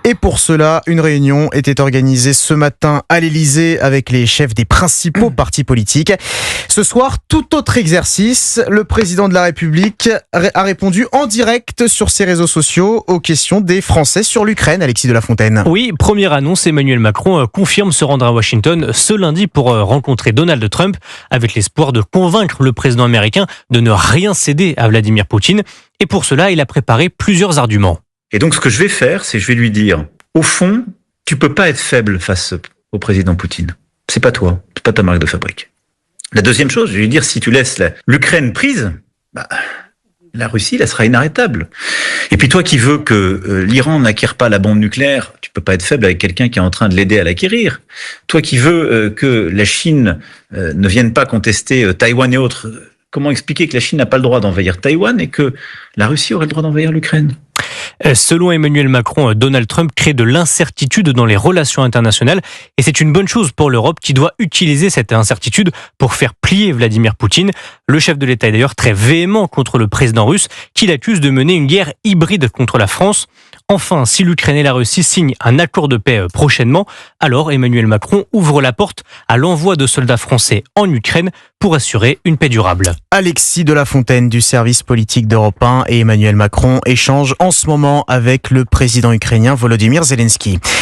Et pour cela, une réunion était organisée ce matin à l'Elysée avec les chefs des principaux partis politiques. Ce soir, tout autre exercice. Le président de la République a répondu en direct sur ses réseaux sociaux aux questions des Français sur l'Ukraine. Alexis de la Fontaine. Oui, première annonce, Emmanuel Macron confirme se rendre à Washington ce lundi pour rencontrer Donald Trump avec l'espoir de convaincre le président américain de ne rien céder à Vladimir Poutine. Et pour cela, il a préparé plusieurs arguments. Et donc, ce que je vais faire, c'est je vais lui dire, au fond, tu peux pas être faible face au président Poutine. C'est pas toi, c'est pas ta marque de fabrique. La deuxième chose, je vais lui dire, si tu laisses l'Ukraine prise, la Russie, elle sera inarrêtable. Et puis toi qui veux que l'Iran n'acquiert pas la bombe nucléaire, tu peux pas être faible avec quelqu'un qui est en train de l'aider à l'acquérir. Toi qui veux que la Chine ne vienne pas contester Taïwan et autres, comment expliquer que la Chine n'a pas le droit d'envahir Taïwan et que la Russie aurait le droit d'envahir l'Ukraine ? Selon Emmanuel Macron, Donald Trump crée de l'incertitude dans les relations internationales et c'est une bonne chose pour l'Europe qui doit utiliser cette incertitude pour faire plier Vladimir Poutine. Le chef de l'État est d'ailleurs très véhément contre le président russe qui l'accuse de mener une guerre hybride contre la France. Enfin, si l'Ukraine et la Russie signent un accord de paix prochainement, alors Emmanuel Macron ouvre la porte à l'envoi de soldats français en Ukraine pour assurer une paix durable. Alexis de la Fontaine du service politique d'Europe 1 et Emmanuel Macron échangent en ce moment avec le président ukrainien Volodymyr Zelensky.